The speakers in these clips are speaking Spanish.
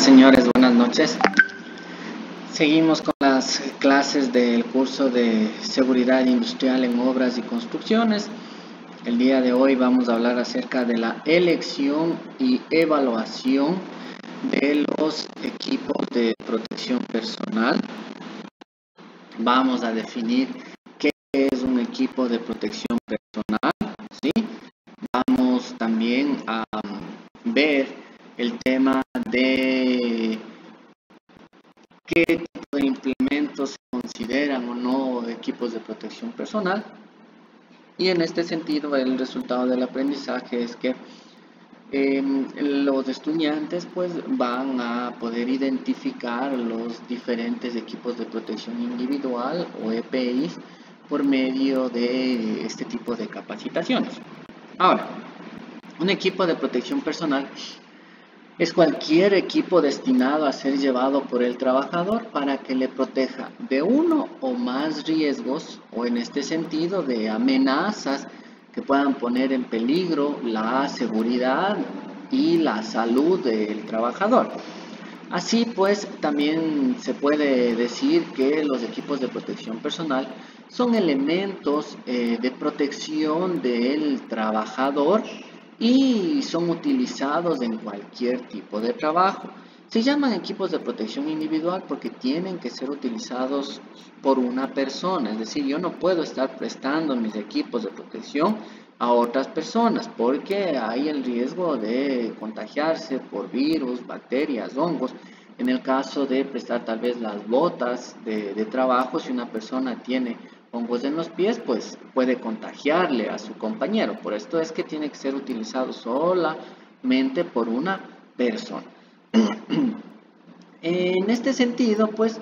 Señores? Buenas noches. Seguimos con las clases del curso de seguridad industrial en obras y construcciones. El día de hoy vamos a hablar acerca de la elección y evaluación de los equipos de protección personal. Vamos a definir qué es un equipo de protección personal, ¿sí? Vamos también a ver el tema de qué tipo de implementos se consideran o no equipos de protección personal. Y en este sentido, el resultado del aprendizaje es que los estudiantes pues van a poder identificar los diferentes equipos de protección individual o EPIs por medio de este tipo de capacitaciones. Ahora, un equipo de protección personal es cualquier equipo destinado a ser llevado por el trabajador para que le proteja de uno o más riesgos, o en este sentido de amenazas que puedan poner en peligro la seguridad y la salud del trabajador. Así pues, también se puede decir que los equipos de protección personal son elementos de protección del trabajador y son utilizados en cualquier tipo de trabajo. Se llaman equipos de protección individual porque tienen que ser utilizados por una persona, es decir, yo no puedo estar prestando mis equipos de protección a otras personas porque hay el riesgo de contagiarse por virus, bacterias, hongos. En el caso de prestar tal vez las botas de trabajo, si una persona tiene hongos en los pies, pues puede contagiarle a su compañero. Por esto es que tiene que ser utilizado solamente por una persona. En este sentido, pues,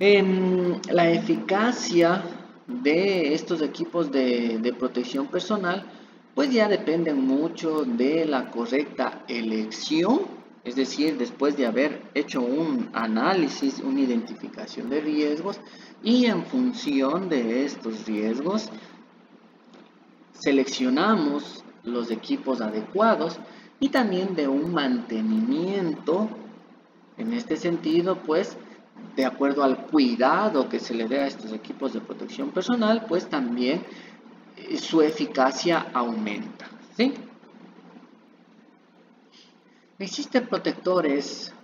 la eficacia de estos equipos de protección personal, pues ya dependen mucho de la correcta elección, es decir, después de haber hecho un análisis, una identificación de riesgos, y en función de estos riesgos, seleccionamos los equipos adecuados y también de un mantenimiento. En este sentido, pues, de acuerdo al cuidado que se le dé a estos equipos de protección personal, pues también su eficacia aumenta, ¿sí? Existen protectores,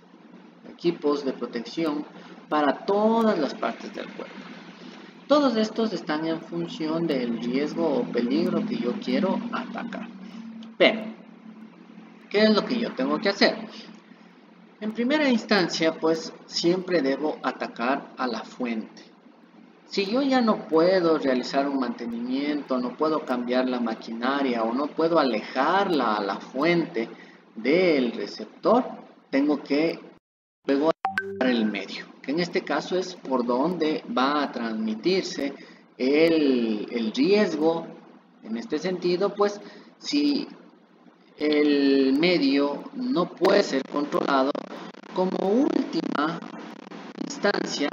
equipos de protección para todas las partes del cuerpo. Todos estos están en función del riesgo o peligro que yo quiero atacar. Pero, ¿qué es lo que yo tengo que hacer? En primera instancia, pues siempre debo atacar a la fuente. Si yo ya no puedo realizar un mantenimiento, no puedo cambiar la maquinaria o no puedo alejarla a la fuente del receptor, tengo que luego atacar el medio, que en este caso es por donde va a transmitirse el riesgo. En este sentido, pues si el medio no puede ser controlado, como última instancia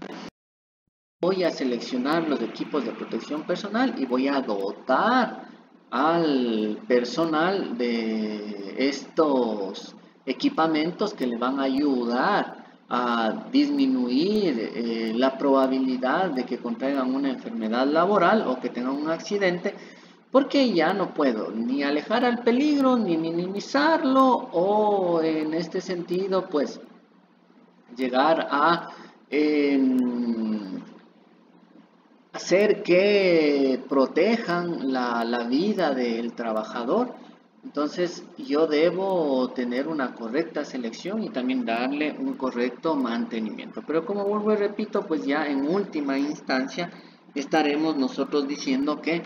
voy a seleccionar los equipos de protección personal y voy a dotar al personal de estos equipamientos que le van a ayudar a disminuir la probabilidad de que contraigan una enfermedad laboral o que tengan un accidente, porque ya no puedo ni alejar al peligro ni minimizarlo, o en este sentido pues llegar a hacer que protejan la vida del trabajador. Entonces yo debo tener una correcta selección y también darle un correcto mantenimiento. Pero como vuelvo y repito, pues ya en última instancia estaremos nosotros diciendo que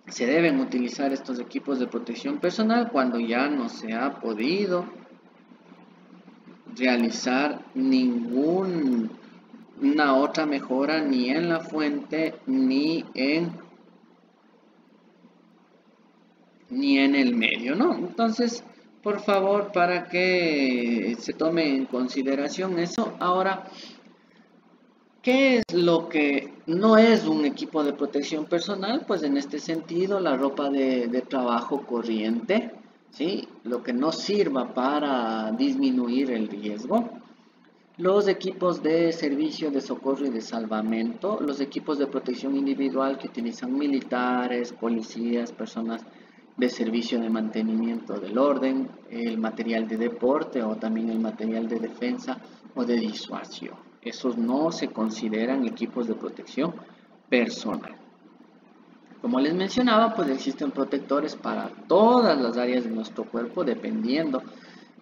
se deben utilizar estos equipos de protección personal cuando ya no se ha podido realizar ninguna otra mejora ni en la fuente ni en el medio, ¿no? Entonces, por favor, para que se tome en consideración eso. Ahora, ¿qué es lo que no es un equipo de protección personal? Pues en este sentido, la ropa de trabajo corriente, ¿sí? Lo que no sirva para disminuir el riesgo. Los equipos de servicio de socorro y de salvamento, los equipos de protección individual que utilizan militares, policías, personas de servicio de mantenimiento del orden, el material de deporte o también el material de defensa o de disuasión. Esos no se consideran equipos de protección personal. Como les mencionaba, pues existen protectores para todas las áreas de nuestro cuerpo dependiendo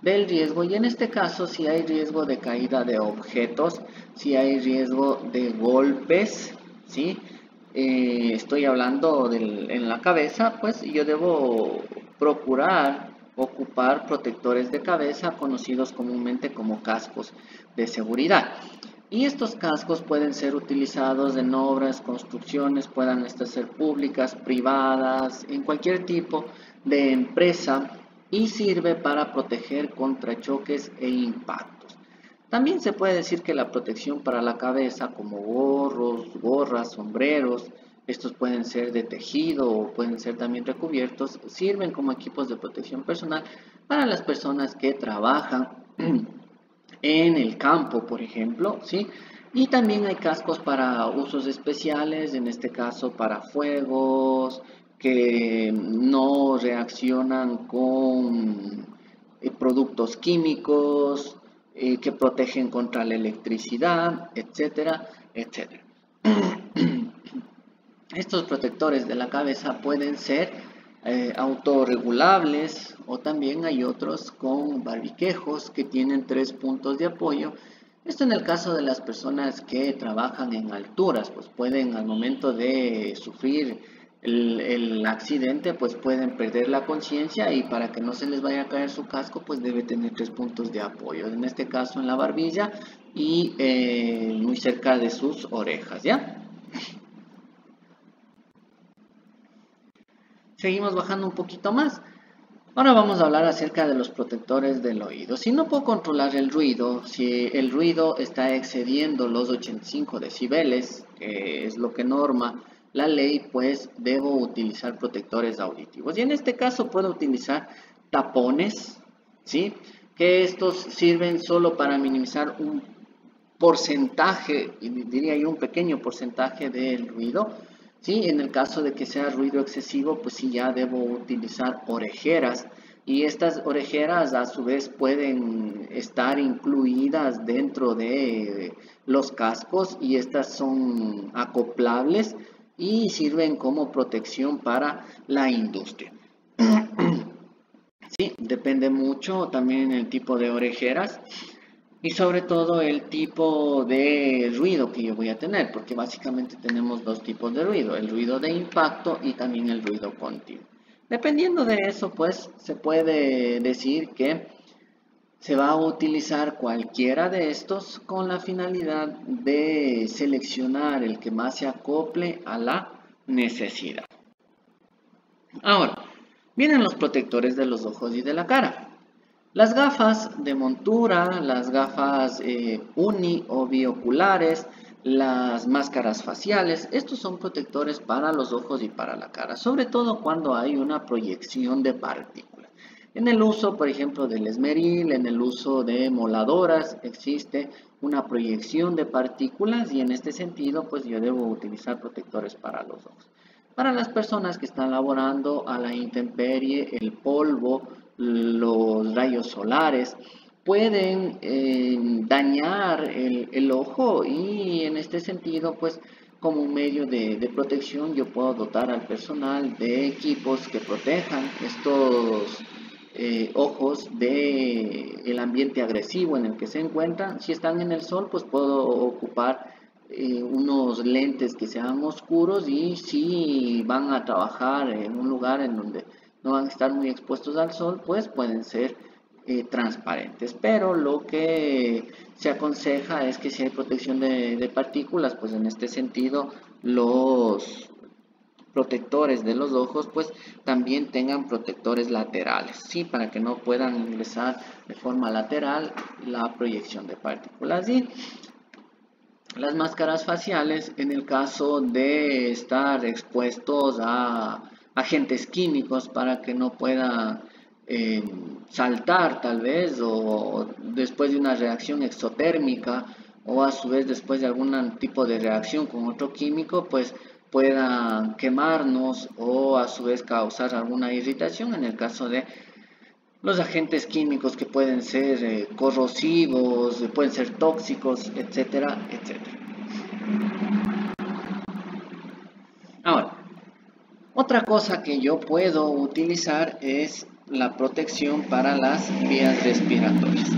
del riesgo, y en este caso si hay riesgo de caída de objetos, si hay riesgo de golpes, ¿sí? Estoy hablando en la cabeza, pues yo debo procurar ocupar protectores de cabeza conocidos comúnmente como cascos de seguridad. Y estos cascos pueden ser utilizados en obras, construcciones, puedan estas ser públicas, privadas, en cualquier tipo de empresa, y sirve para proteger contra choques e impactos. También se puede decir que la protección para la cabeza, como gorros, gorras, sombreros, estos pueden ser de tejido o pueden ser también recubiertos, sirven como equipos de protección personal para las personas que trabajan en el campo, por ejemplo, ¿sí? Y también hay cascos para usos especiales, en este caso para fuegos que no reaccionan con productos químicos, que protegen contra la electricidad, etcétera, etcétera. Estos protectores de la cabeza pueden ser autorregulables, o también hay otros con barbiquejos que tienen 3 puntos de apoyo. Esto en el caso de las personas que trabajan en alturas, pues pueden al momento de sufrir el accidente, pues pueden perder la conciencia, y para que no se les vaya a caer su casco, pues debe tener 3 puntos de apoyo, en este caso en la barbilla y muy cerca de sus orejas, ¿ya? Seguimos bajando un poquito más. Ahora vamos a hablar acerca de los protectores del oído. Si no puedo controlar el ruido, si el ruido está excediendo los 85 decibeles, que es lo que norma la ley, pues debo utilizar protectores auditivos. Y en este caso puedo utilizar tapones, ¿sí? Que estos sirven solo para minimizar un porcentaje, y diría yo un pequeño porcentaje del ruido. Sí, en el caso de que sea ruido excesivo, pues sí ya debo utilizar orejeras, y estas orejeras a su vez pueden estar incluidas dentro de los cascos, y estas son acoplables y sirven como protección para la industria. Sí, depende mucho también el tipo de orejeras y sobre todo el tipo de ruido que yo voy a tener, porque básicamente tenemos dos tipos de ruido, el ruido de impacto y también el ruido continuo. Dependiendo de eso, pues se puede decir que se va a utilizar cualquiera de estos con la finalidad de seleccionar el que más se acople a la necesidad. Ahora, vienen los protectores de los ojos y de la cara. Las gafas de montura, las gafas uni o bioculares, las máscaras faciales, estos son protectores para los ojos y para la cara, sobre todo cuando hay una proyección de partículas. En el uso, por ejemplo, del esmeril, en el uso de moladoras, existe una proyección de partículas, y en este sentido, pues yo debo utilizar protectores para los ojos. Para las personas que están laborando a la intemperie, el polvo, los rayos solares pueden dañar el ojo, y en este sentido, pues como un medio de protección, yo puedo dotar al personal de equipos que protejan estos ojos del ambiente agresivo en el que se encuentran. Si están en el sol, pues puedo ocupar unos lentes que sean oscuros, y si van a trabajar en un lugar en donde no van a estar muy expuestos al sol, pues pueden ser transparentes. Pero lo que se aconseja es que si hay protección de partículas, pues en este sentido los protectores de los ojos pues también tengan protectores laterales, ¿sí? Para que no puedan ingresar de forma lateral la proyección de partículas. Y las máscaras faciales, en el caso de estar expuestos a agentes químicos, para que no pueda saltar tal vez, o después de una reacción exotérmica, o a su vez después de algún tipo de reacción con otro químico, pues puedan quemarnos o a su vez causar alguna irritación en el caso de los agentes químicos que pueden ser corrosivos, pueden ser tóxicos, etcétera, etcétera. Ahora, otra cosa que yo puedo utilizar es la protección para las vías respiratorias.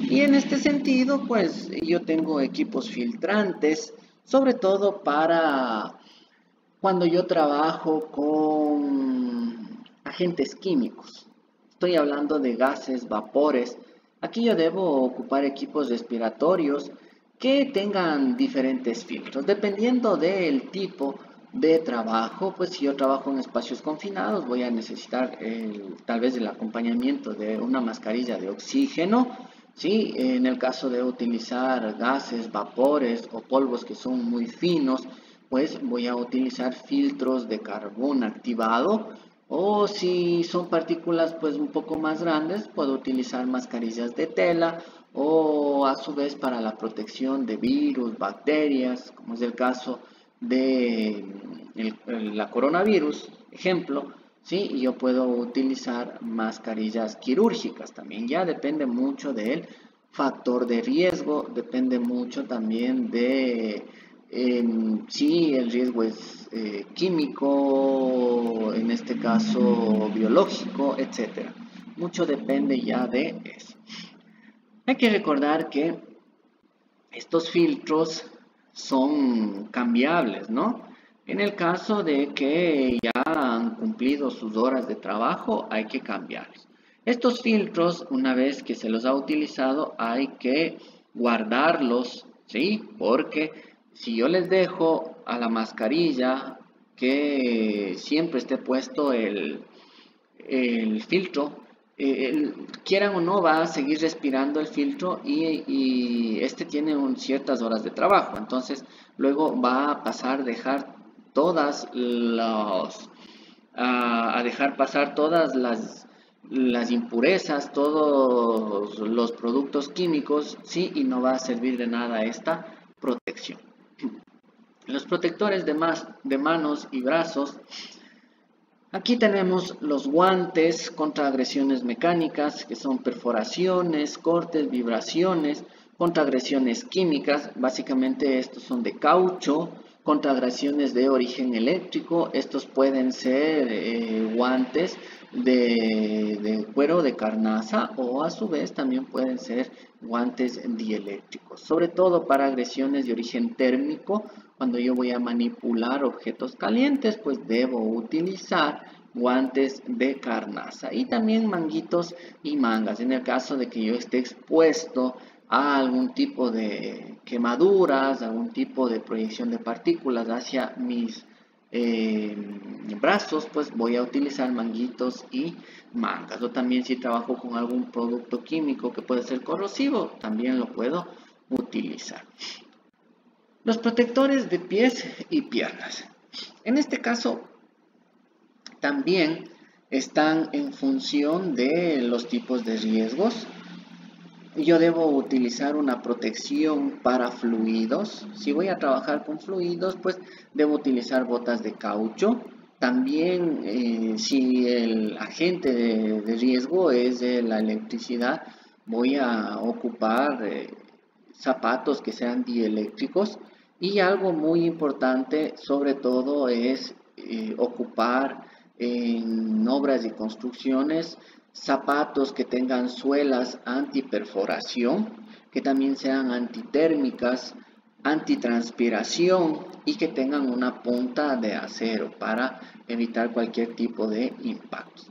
Y en este sentido, pues yo tengo equipos filtrantes, sobre todo para cuando yo trabajo con agentes químicos. Estoy hablando de gases, vapores. Aquí yo debo ocupar equipos respiratorios que tengan diferentes filtros. Dependiendo del tipo de trabajo, pues si yo trabajo en espacios confinados, voy a necesitar tal vez el acompañamiento de una mascarilla de oxígeno. Sí, en el caso de utilizar gases, vapores o polvos que son muy finos, pues voy a utilizar filtros de carbón activado, o si son partículas pues un poco más grandes, puedo utilizar mascarillas de tela, o a su vez para la protección de virus, bacterias, como es el caso de la coronavirus, ejemplo. Sí, y yo puedo utilizar mascarillas quirúrgicas también. Ya depende mucho del factor de riesgo, depende mucho también de si el riesgo es químico, en este caso biológico, etcétera. Mucho depende ya de eso. Hay que recordar que estos filtros son cambiables, ¿no? En el caso de que ya han cumplido sus horas de trabajo, hay que cambiarlos. Estos filtros, una vez que se los ha utilizado, hay que guardarlos, ¿sí? Porque si yo les dejo a la mascarilla que siempre esté puesto el filtro, quieran o no, va a seguir respirando el filtro y este tiene ciertas horas de trabajo. Entonces, luego va a pasar a dejar a dejar pasar todas las impurezas, todos los productos químicos, sí, y no va a servir de nada esta protección. Los protectores de manos y brazos. Aquí tenemos los guantes contra agresiones mecánicas, que son perforaciones, cortes, vibraciones, contra agresiones químicas. Básicamente estos son de caucho, contra agresiones de origen eléctrico. Estos pueden ser guantes de cuero de carnaza, o a su vez también pueden ser guantes dieléctricos. Sobre todo para agresiones de origen térmico. Cuando yo voy a manipular objetos calientes, pues debo utilizar guantes de carnaza y también manguitos y mangas. En el caso de que yo esté expuesto a algún tipo de quemaduras, algún tipo de proyección de partículas hacia mis brazos, pues voy a utilizar manguitos y mangas. O también si trabajo con algún producto químico que puede ser corrosivo, también lo puedo utilizar. Los protectores de pies y piernas. En este caso, también están en función de los tipos de riesgos. Yo debo utilizar una protección para fluidos. Si voy a trabajar con fluidos, pues debo utilizar botas de caucho. También, si el agente de riesgo es de la electricidad, voy a ocupar zapatos que sean dieléctricos. Y algo muy importante, sobre todo, es ocupar en obras y construcciones zapatos que tengan suelas antiperforación, que también sean antitérmicas, antitranspiración y que tengan una punta de acero para evitar cualquier tipo de impactos.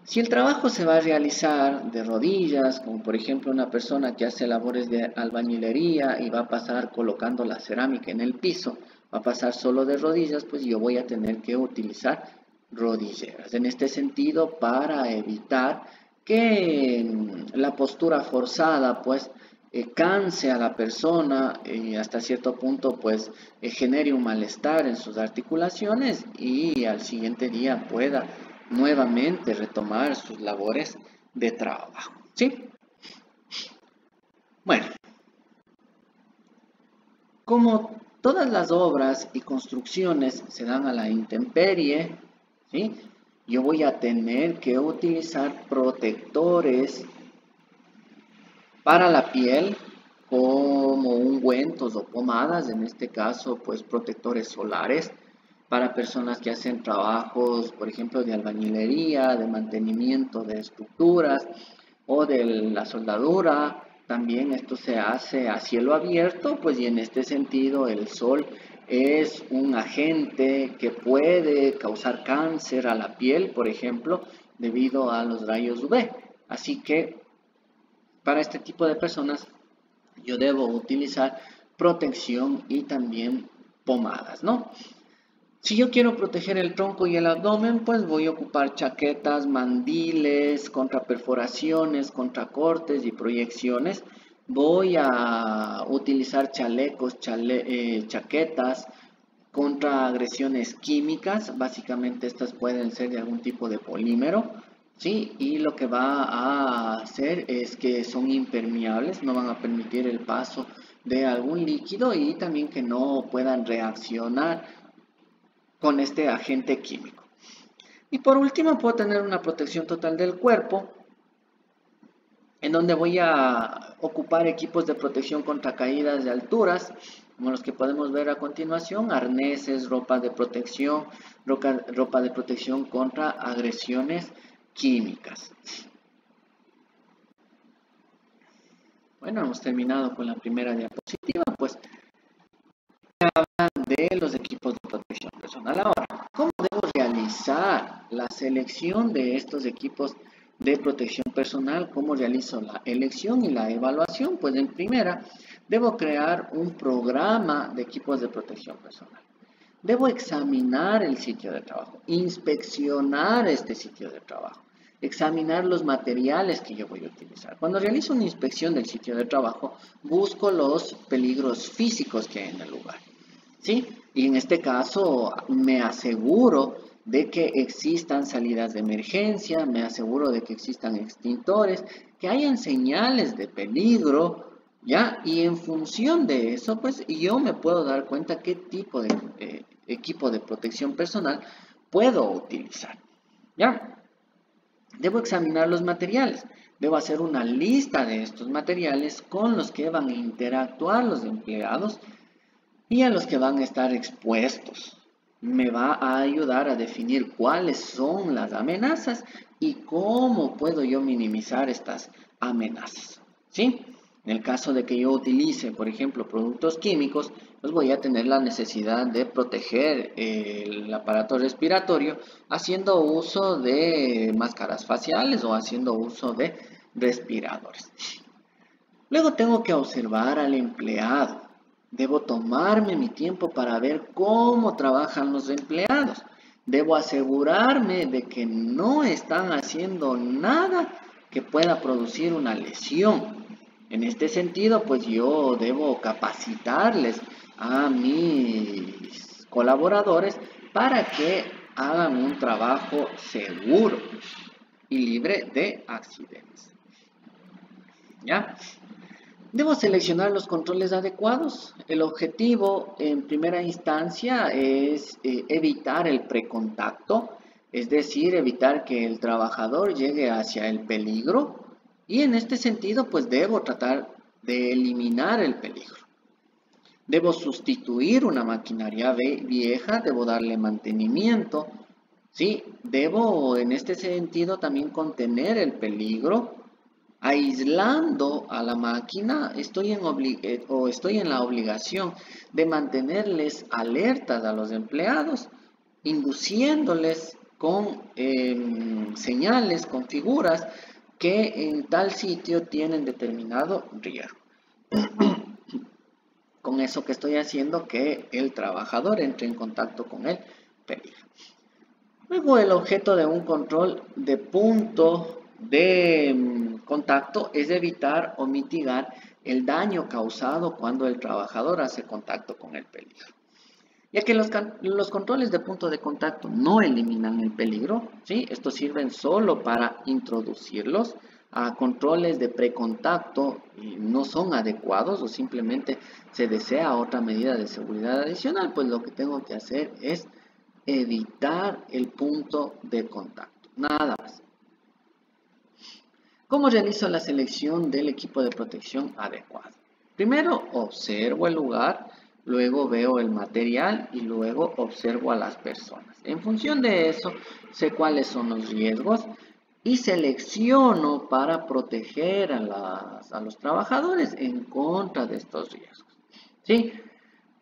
Si el trabajo se va a realizar de rodillas, como por ejemplo una persona que hace labores de albañilería y va a pasar colocando la cerámica en el piso, va a pasar solo de rodillas, pues yo voy a tener que utilizar rodilleras. En este sentido, para evitar que la postura forzada pues canse a la persona y hasta cierto punto pues genere un malestar en sus articulaciones y al siguiente día pueda nuevamente retomar sus labores de trabajo. ¿Sí? Bueno, como todas las obras y construcciones se dan a la intemperie, ¿sí? Yo voy a tener que utilizar protectores para la piel, como ungüentos o pomadas, en este caso, pues protectores solares para personas que hacen trabajos, por ejemplo, de albañilería, de mantenimiento de estructuras o de la soldadura. También esto se hace a cielo abierto, pues y en este sentido el sol es un agente que puede causar cáncer a la piel, por ejemplo, debido a los rayos UV. Así que para este tipo de personas yo debo utilizar protección y también pomadas, ¿no? Si yo quiero proteger el tronco y el abdomen, pues voy a ocupar chaquetas, mandiles, contra perforaciones, contra cortes y proyecciones. Voy a utilizar chalecos, chaquetas contra agresiones químicas. Básicamente estas pueden ser de algún tipo de polímero, ¿sí? Y lo que va a hacer es que son impermeables, no van a permitir el paso de algún líquido y también que no puedan reaccionar con este agente químico. Y por último puedo tener una protección total del cuerpo, en donde voy a ocupar equipos de protección contra caídas de alturas, como los que podemos ver a continuación, arneses, ropa de protección contra agresiones químicas. Bueno, hemos terminado con la primera diapositiva, pues de los equipos de protección personal. Ahora, ¿cómo debo realizar la selección de estos equipos de protección personal? ¿Cómo realizo la elección y la evaluación? Pues en primera, debo crear un programa de equipos de protección personal. Debo examinar el sitio de trabajo, inspeccionar este sitio de trabajo, examinar los materiales que yo voy a utilizar. Cuando realizo una inspección del sitio de trabajo, busco los peligros físicos que hay en el lugar, ¿sí? Y en este caso me aseguro de que existan salidas de emergencia, me aseguro de que existan extintores, que hayan señales de peligro, ¿ya? Y en función de eso, pues yo me puedo dar cuenta qué tipo de equipo de protección personal puedo utilizar, ¿ya? Debo examinar los materiales. Debo hacer una lista de estos materiales con los que van a interactuar los empleados y a los que van a estar expuestos. Me va a ayudar a definir cuáles son las amenazas y cómo puedo yo minimizar estas amenazas, ¿sí? En el caso de que yo utilice, por ejemplo, productos químicos, pues voy a tener la necesidad de proteger el aparato respiratorio haciendo uso de máscaras faciales o haciendo uso de respiradores. Luego tengo que observar al empleado. Debo tomarme mi tiempo para ver cómo trabajan los empleados. Debo asegurarme de que no están haciendo nada que pueda producir una lesión. En este sentido, pues yo debo capacitarles a mis colaboradores para que hagan un trabajo seguro y libre de accidentes. ¿Ya? Debo seleccionar los controles adecuados. El objetivo en primera instancia es evitar el precontacto, es decir, evitar que el trabajador llegue hacia el peligro y en este sentido pues debo tratar de eliminar el peligro. Debo sustituir una maquinaria vieja, debo darle mantenimiento, ¿sí? Debo en este sentido también contener el peligro. Aislando a la máquina, estoy en la obligación de mantenerles alertas a los empleados, induciéndoles con señales, con figuras que en tal sitio tienen determinado riesgo. Con eso que estoy haciendo que el trabajador entre en contacto con el peligro. Luego el objeto de un control de punto de contacto es evitar o mitigar el daño causado cuando el trabajador hace contacto con el peligro. Ya que los controles de punto de contacto no eliminan el peligro, ¿sí? Estos sirven solo para introducirlos. A controles de precontacto y no son adecuados o simplemente se desea otra medida de seguridad adicional, pues lo que tengo que hacer es evitar el punto de contacto. Nada más. ¿Cómo realizo la selección del equipo de protección adecuado? Primero observo el lugar, luego veo el material y luego observo a las personas. En función de eso, sé cuáles son los riesgos y selecciono para proteger a los trabajadores en contra de estos riesgos. ¿Sí?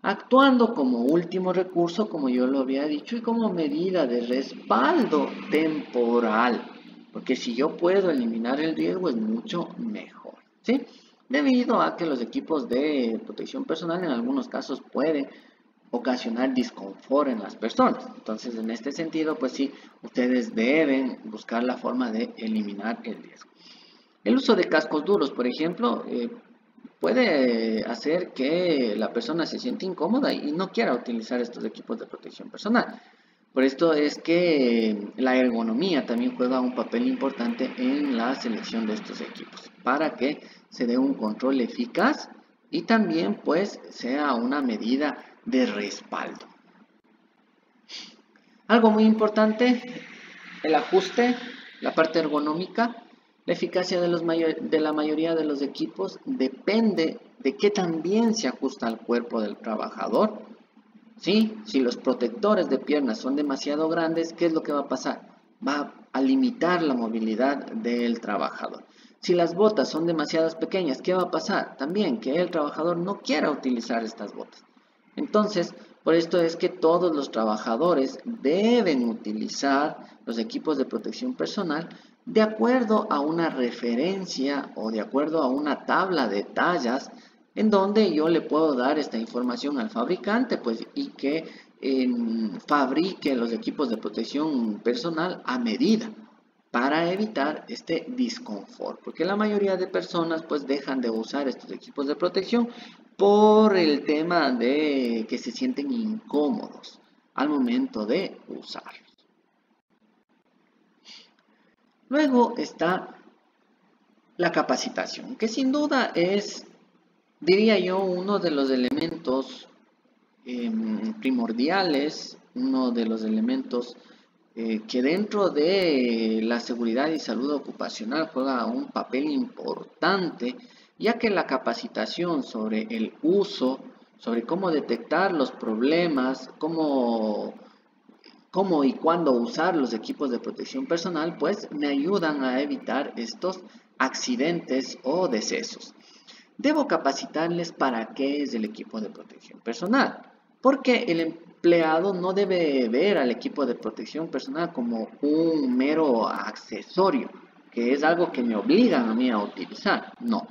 Actuando como último recurso, como yo lo había dicho, y como medida de respaldo temporal, porque si yo puedo eliminar el riesgo es mucho mejor, ¿sí? Debido a que los equipos de protección personal en algunos casos pueden ocasionar disconfort en las personas. Entonces, en este sentido, pues sí, ustedes deben buscar la forma de eliminar el riesgo. El uso de cascos duros, por ejemplo, puede hacer que la persona se sienta incómoda y no quiera utilizar estos equipos de protección personal. Por esto es que la ergonomía también juega un papel importante en la selección de estos equipos para que se dé un control eficaz y también pues sea una medida de respaldo. Algo muy importante, el ajuste, la parte ergonómica. La eficacia de la mayoría de los equipos depende de qué tan bien se ajusta al cuerpo del trabajador. ¿Sí? Si los protectores de piernas son demasiado grandes, ¿qué es lo que va a pasar? Va a limitar la movilidad del trabajador. Si las botas son demasiado pequeñas, ¿qué va a pasar? También que el trabajador no quiera utilizar estas botas. Entonces, por esto es que todos los trabajadores deben utilizar los equipos de protección personal de acuerdo a una referencia o de acuerdo a una tabla de tallas en donde yo le puedo dar esta información al fabricante pues, y que fabrique los equipos de protección personal a medida para evitar este disconfort, porque la mayoría de personas pues dejan de usar estos equipos de protección por el tema de que se sienten incómodos al momento de usarlos. Luego está la capacitación, que sin duda es, diría yo, uno de los elementos primordiales, uno de los elementos que dentro de la seguridad y salud ocupacional juega un papel importante, ya que la capacitación sobre el uso, sobre cómo detectar los problemas, cómo y cuándo usar los equipos de protección personal, pues me ayudan a evitar estos accidentes o decesos. Debo capacitarles para qué es el equipo de protección personal, porque el empleado no debe ver al equipo de protección personal como un mero accesorio, que es algo que me obligan a mí a utilizar. No,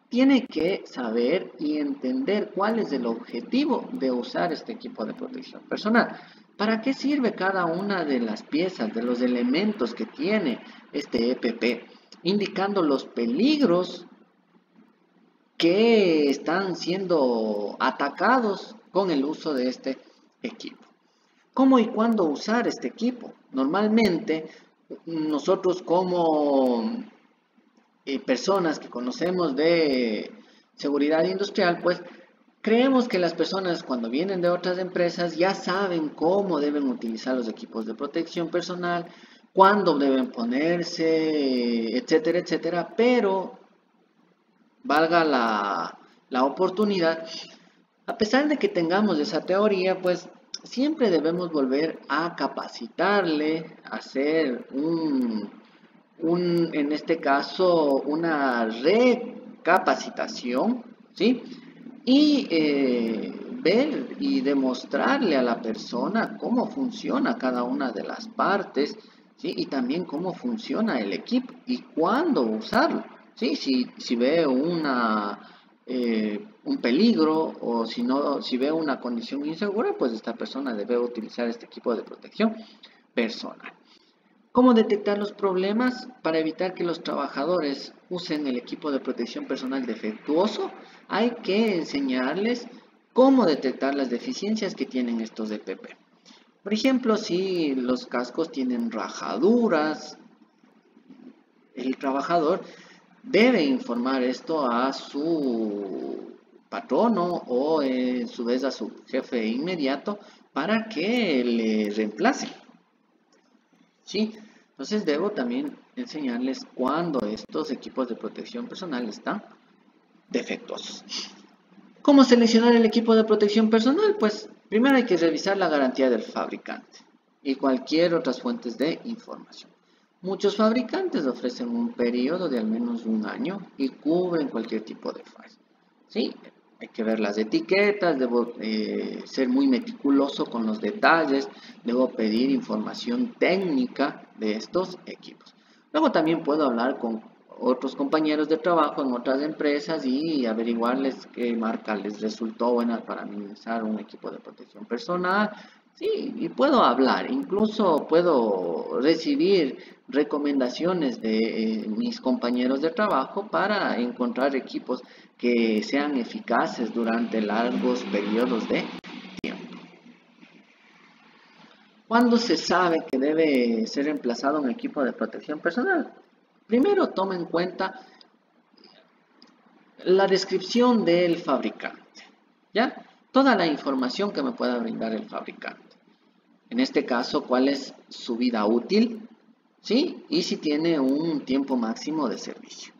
tiene que saber y entender cuál es el objetivo de usar este equipo de protección personal. ¿Para qué sirve cada una de las piezas, de los elementos que tiene este EPP? Indicando los peligros que están siendo atacados con el uso de este equipo. ¿Cómo y cuándo usar este equipo? Normalmente nosotros como personas que conocemos de seguridad industrial, pues creemos que las personas cuando vienen de otras empresas ya saben cómo deben utilizar los equipos de protección personal, cuándo deben ponerse, etcétera, etcétera, pero valga la oportunidad, a pesar de que tengamos esa teoría, pues siempre debemos volver a capacitarle, hacer en este caso, una recapacitación, ¿sí? Y ver y demostrarle a la persona cómo funciona cada una de las partes, ¿sí? Y también cómo funciona el equipo y cuándo usarlo, ¿sí? Si ve un peligro o si ve una condición insegura, pues esta persona debe utilizar este equipo de protección personal. ¿Cómo detectar los problemas para evitar que los trabajadores usen el equipo de protección personal defectuoso? Hay que enseñarles cómo detectar las deficiencias que tienen estos EPP. Por ejemplo, si los cascos tienen rajaduras, el trabajador debe informar esto a su patrono o en su vez a su jefe inmediato para que le reemplace. ¿Sí? Entonces debo también enseñarles cuando estos equipos de protección personal están defectuosos. ¿Cómo seleccionar el equipo de protección personal? Pues primero hay que revisar la garantía del fabricante y cualquier otras fuentes de información. Muchos fabricantes ofrecen un periodo de al menos un año y cubren cualquier tipo de falla. ¿Sí? Hay que ver las etiquetas, debo ser muy meticuloso con los detalles, debo pedir información técnica de estos equipos. Luego también puedo hablar con otros compañeros de trabajo en otras empresas y averiguarles qué marca les resultó buena para administrar un equipo de protección personal. Sí, y puedo hablar, incluso puedo recibir recomendaciones de mis compañeros de trabajo para encontrar equipos que sean eficaces durante largos periodos de tiempo. ¿Cuándo se sabe que debe ser reemplazado un equipo de protección personal? Primero, toma en cuenta la descripción del fabricante, ¿ya? Toda la información que me pueda brindar el fabricante. En este caso, ¿cuál es su vida útil? ¿Sí? Y si tiene un tiempo máximo de servicio.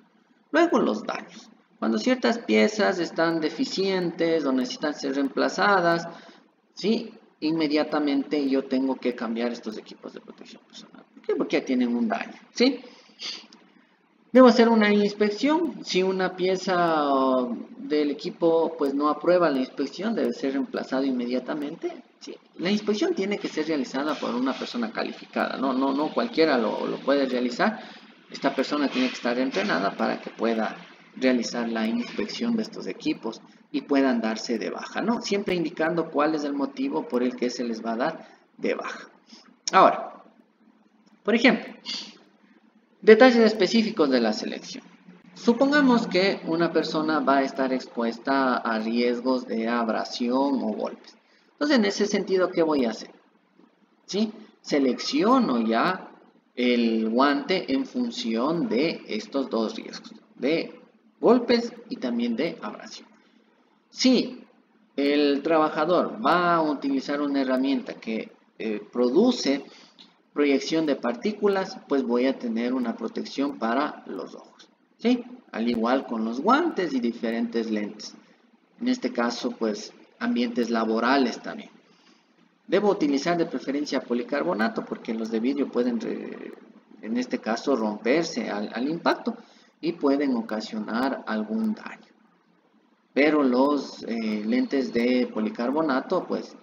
Luego, los daños. Cuando ciertas piezas están deficientes o necesitan ser reemplazadas, ¿sí? Inmediatamente yo tengo que cambiar estos equipos de protección personal. ¿Por qué? Porque ya tienen un daño, ¿sí? Debo hacer una inspección. Si una pieza del equipo pues no aprueba la inspección, debe ser reemplazado inmediatamente. Sí. La inspección tiene que ser realizada por una persona calificada. No cualquiera lo puede realizar. Esta persona tiene que estar entrenada para que pueda realizar la inspección de estos equipos y puedan darse de baja, ¿no? Siempre indicando cuál es el motivo por el que se les va a dar de baja. Ahora, por ejemplo, detalles específicos de la selección. Supongamos que una persona va a estar expuesta a riesgos de abrasión o golpes. Entonces, en ese sentido, ¿qué voy a hacer? ¿Sí? Selecciono ya el guante en función de estos dos riesgos, de golpes y también de abrasión. Si el trabajador va a utilizar una herramienta que produce proyección de partículas, pues voy a tener una protección para los ojos, ¿sí? Al igual con los guantes y diferentes lentes. En este caso, pues, ambientes laborales también. Debo utilizar de preferencia policarbonato porque los de vidrio pueden, en este caso, romperse al impacto y pueden ocasionar algún daño. Pero los lentes de policarbonato, pues,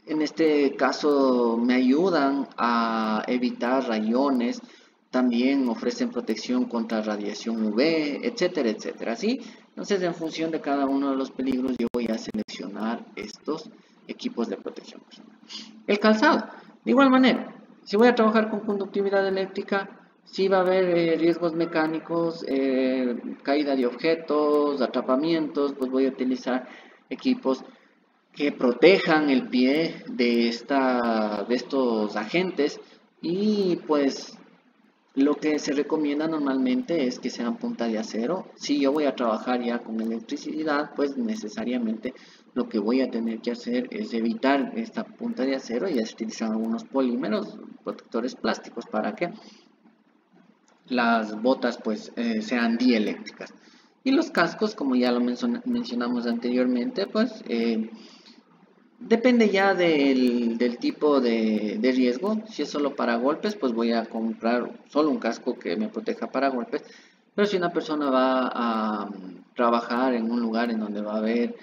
en este caso me ayudan a evitar rayones, también ofrecen protección contra radiación UV, etcétera, etcétera. ¿Sí? Entonces, en función de cada uno de los peligros, yo voy a seleccionar estos equipos de protección personal. El calzado, de igual manera, si voy a trabajar con conductividad eléctrica, si va a haber riesgos mecánicos, caída de objetos, atrapamientos, pues voy a utilizar equipos que protejan el pie de estos agentes y pues lo que se recomienda normalmente es que sean punta de acero. Si yo voy a trabajar ya con electricidad, pues necesariamente lo que voy a tener que hacer es evitar esta punta de acero y utilizar algunos polímeros, protectores plásticos para que las botas pues sean dieléctricas. Y los cascos, como ya lo mencionamos anteriormente, pues depende ya del tipo de riesgo. Si es solo para golpes, pues voy a comprar solo un casco que me proteja para golpes. Pero si una persona va a trabajar en un lugar en donde va a haber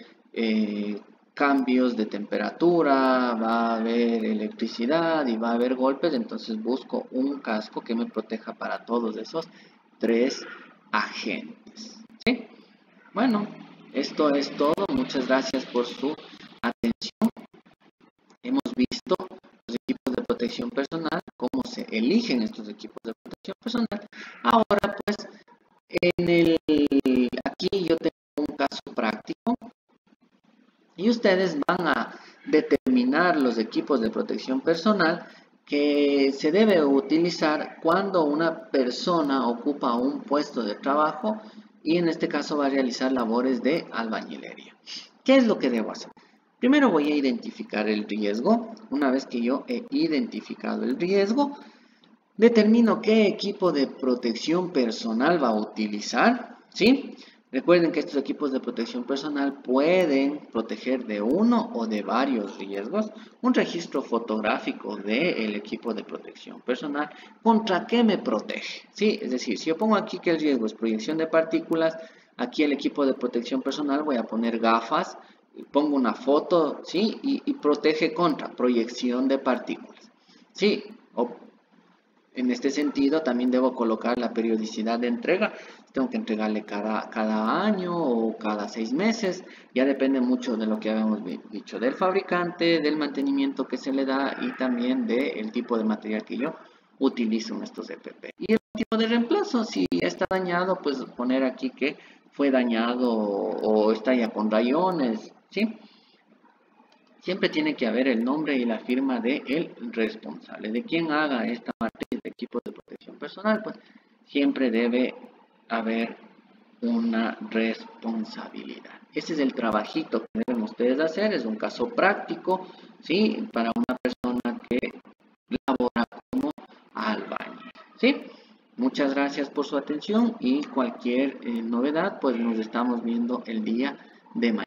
cambios de temperatura, va a haber electricidad y va a haber golpes, entonces busco un casco que me proteja para todos esos tres agentes. ¿Sí? Bueno, esto es todo. Muchas gracias por su atención. Hemos visto los equipos de protección personal, cómo se eligen estos equipos de protección personal. Ahora, pues, aquí yo tengo un caso práctico ustedes van a determinar los equipos de protección personal que se debe utilizar cuando una persona ocupa un puesto de trabajo y en este caso va a realizar labores de albañilería. ¿Qué es lo que debo hacer? Primero voy a identificar el riesgo. Una vez que yo he identificado el riesgo, determino qué equipo de protección personal va a utilizar, ¿sí? Recuerden que estos equipos de protección personal pueden proteger de uno o de varios riesgos. Un registro fotográfico del equipo de protección personal, ¿contra qué me protege? ¿Sí? Es decir, si yo pongo aquí que el riesgo es proyección de partículas, aquí el equipo de protección personal voy a poner gafas, pongo una foto, ¿sí? Y protege contra proyección de partículas, ¿sí? En este sentido, también debo colocar la periodicidad de entrega. Tengo que entregarle cada año o cada 6 meses. Ya depende mucho de lo que habíamos dicho del fabricante, del mantenimiento que se le da y también del tipo de material que yo utilizo en estos EPP. Y el tipo de reemplazo, si ya está dañado, pues poner aquí que fue dañado o está ya con rayones, ¿sí? Siempre tiene que haber el nombre y la firma del responsable. De quien haga esta parte de equipo de protección personal, pues siempre debe haber una responsabilidad. Ese es el trabajito que deben ustedes hacer. Es un caso práctico, ¿sí? Para una persona que labora como albañil, ¿sí? Muchas gracias por su atención y cualquier novedad, pues nos estamos viendo el día de mañana.